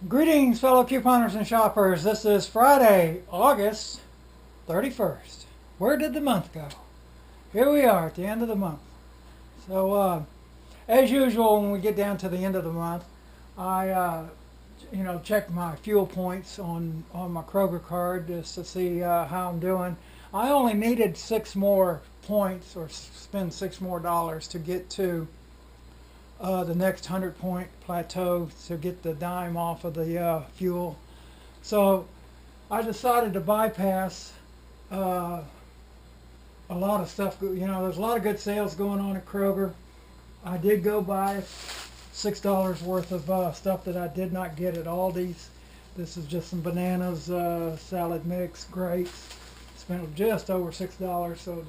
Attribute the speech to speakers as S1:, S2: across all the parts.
S1: Greetings, fellow couponers and shoppers. This is Friday, August 31st. Where did the month go? Here we are at the end of the month. So, as usual, when we get down to the end of the month, I, check my fuel points on my Kroger card just to see how I'm doing. I only needed 6 more points or spend $6 more to get to the next 100-point plateau to get the dime off of the fuel. So I decided to bypass a lot of stuff. There's a lot of good sales going on at Kroger. I did go buy $6 worth of stuff that I did not get at Aldi's. This is just some bananas, salad mix, grapes. Spent just over $6, so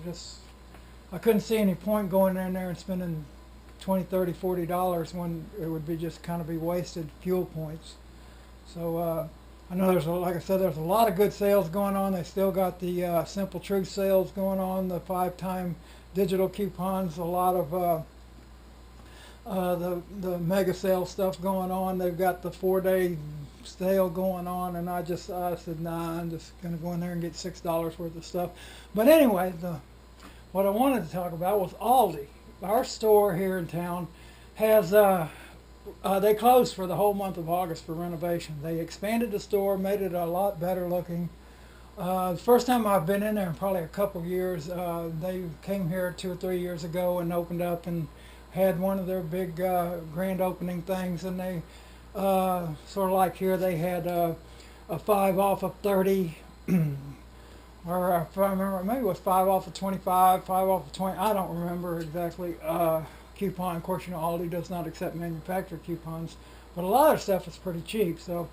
S1: I couldn't see any point going in there and spending $20, $30, $40 when it would be just kind of be wasted fuel points. So I know like I said, there's a lot of good sales going on. They still got the Simple Truth sales going on, the 5-time digital coupons, a lot of the mega sale stuff going on. They've got the 4-day sale going on, and I said, nah, I'm just going to go in there and get $6 worth of stuff. But anyway, what I wanted to talk about was Aldi. Our store here in town has, they closed for the whole month of August for renovation. They expanded the store, made it a lot better looking. The first time I've been in there in probably a couple years. They came here 2 or 3 years ago and opened up and had one of their big grand opening things, and they sort of like here they had a 5 off of 30 or if I remember, maybe it was 5 off of 25, 5 off of 20, I don't remember exactly, coupon. Of course, Aldi does not accept manufacturer coupons, but a lot of stuff is pretty cheap. So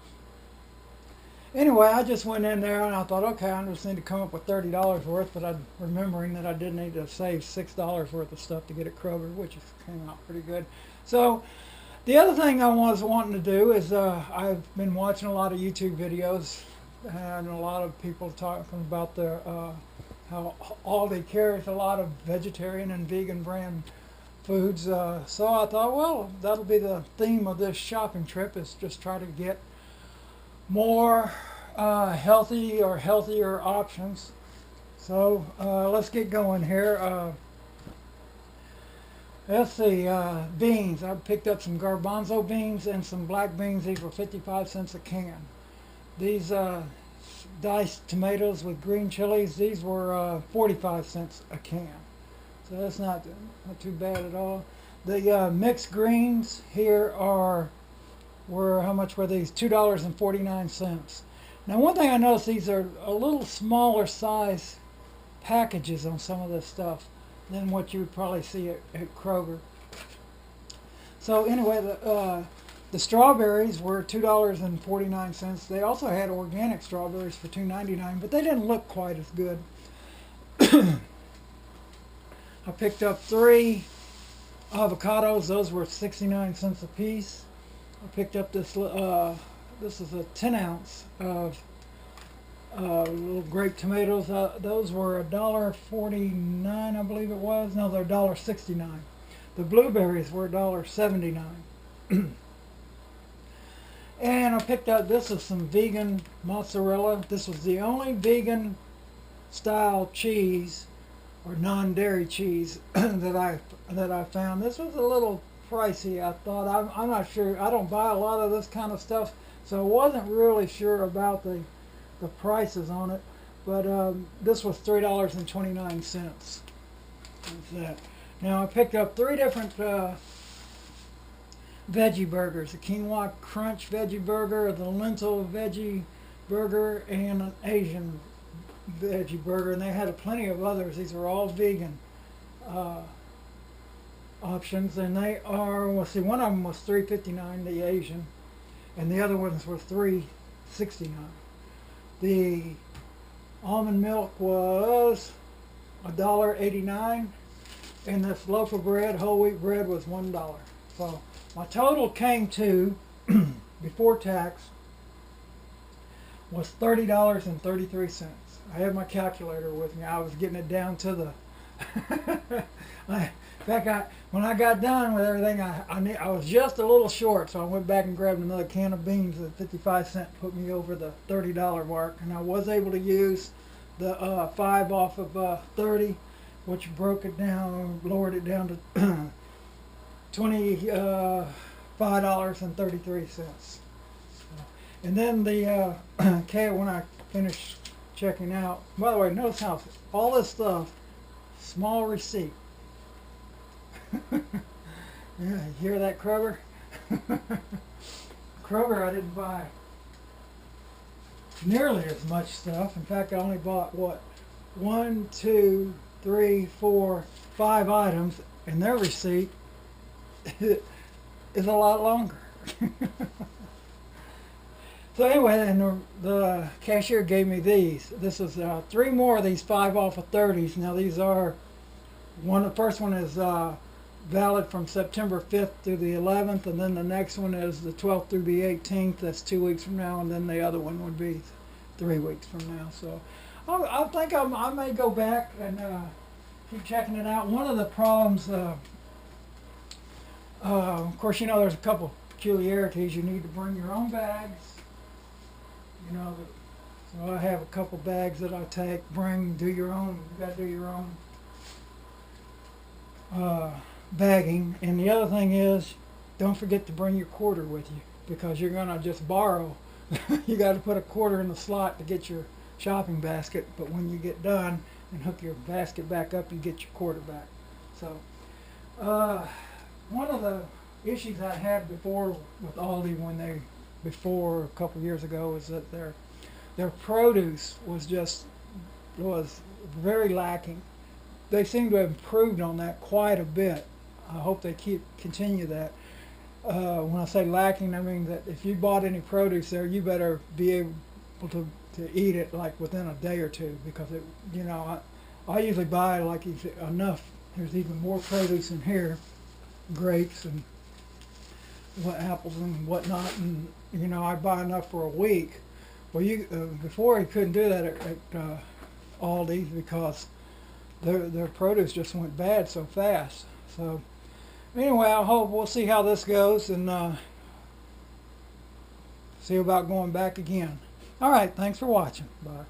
S1: anyway, I just went in there and I thought, okay, I just need to come up with $30 worth, but I'm remembering that I did need to save $6 worth of stuff to get at Kroger, which came out pretty good. So the other thing I was wanting to do is I've been watching a lot of YouTube videos and a lot of people talking about how Aldi carries a lot of vegetarian and vegan brand foods. So I thought, well, that'll be the theme of this shopping trip, is just try to get more healthy or healthier options. So let's get going here. Let's see, beans. I picked up some garbanzo beans and some black beans. These were 55 cents a can. These diced tomatoes with green chilies, these were 45 cents a can. So that's not too bad at all. The mixed greens here were, how much were these? $2.49. Now one thing I noticed, these are a little smaller size packages on some of this stuff than what you would probably see at Kroger. So anyway, the strawberries were $2.49. They also had organic strawberries for $2.99, but they didn't look quite as good. I picked up 3 avocados. Those were 69 cents a piece. I picked up this is a 10 ounce of little grape tomatoes. Those were $1.49, I believe it was. No, they're $1.69. The blueberries were $1.79. And I picked up, this is some vegan mozzarella. This was the only vegan style cheese or non-dairy cheese that I found. This was a little pricey, I thought. I'm not sure. I don't buy a lot of this kind of stuff, so I wasn't really sure about the prices on it. But this was $3.29. That's that. Now I picked up 3 different veggie burgers: a quinoa crunch veggie burger, the lentil veggie burger, and an Asian veggie burger. And they had plenty of others. These are all vegan options, and they are, let's see, one of them was $3.59, the Asian, and the other ones were $3.69. The almond milk was $1.89, and this loaf of bread, whole wheat bread, was $1. So my total came to, before tax, was $30.33. I had my calculator with me. I was getting it down to the In fact, when I got done with everything, I was just a little short, so I went back and grabbed another can of beans at 55 cents, put me over the $30 mark, and I was able to use the 5 off of 30, which broke it down, lowered it down to $25.33. And then the when I finished checking out, by the way, notice how all this stuff, small receipt. Yeah, you hear that, Kroger? Kroger, I didn't buy nearly as much stuff. In fact, I only bought, what, 1, 2, 3, 4, 5 items, and their receipt is a lot longer. So anyway, and the cashier gave me these. This is 3 more of these 5 off of 30s. Now these are, the first one is valid from September 5th through the 11th, and then the next one is the 12th through the 18th. That's 2 weeks from now, and then the other one would be 3 weeks from now. So I think I may go back and keep checking it out. One of the problems, of course, you know, there's a couple peculiarities. You need to bring your own bags. You know, so I have a couple bags that I take, do your own, you got to do your own bagging. And the other thing is, don't forget to bring your quarter with you, because you're going to just borrow. You got to put a quarter in the slot to get your shopping basket, but when you get done and hook your basket back up, you get your quarter back. So one of the issues I had before with ALDI before a couple years ago is that their produce was very lacking. They seem to have improved on that quite a bit. I hope they continue that. When I say lacking, I mean that if you bought any produce there, you better be able to eat it like within a day or two, because it, you know, I usually buy like enough. There's even more produce in here, grapes and apples and whatnot, and you know, I buy enough for a week. Well, before you couldn't do that at ALDI, because their produce just went bad so fast. So anyway, I hope we'll see how this goes, and see about going back again. All right, thanks for watching. Bye.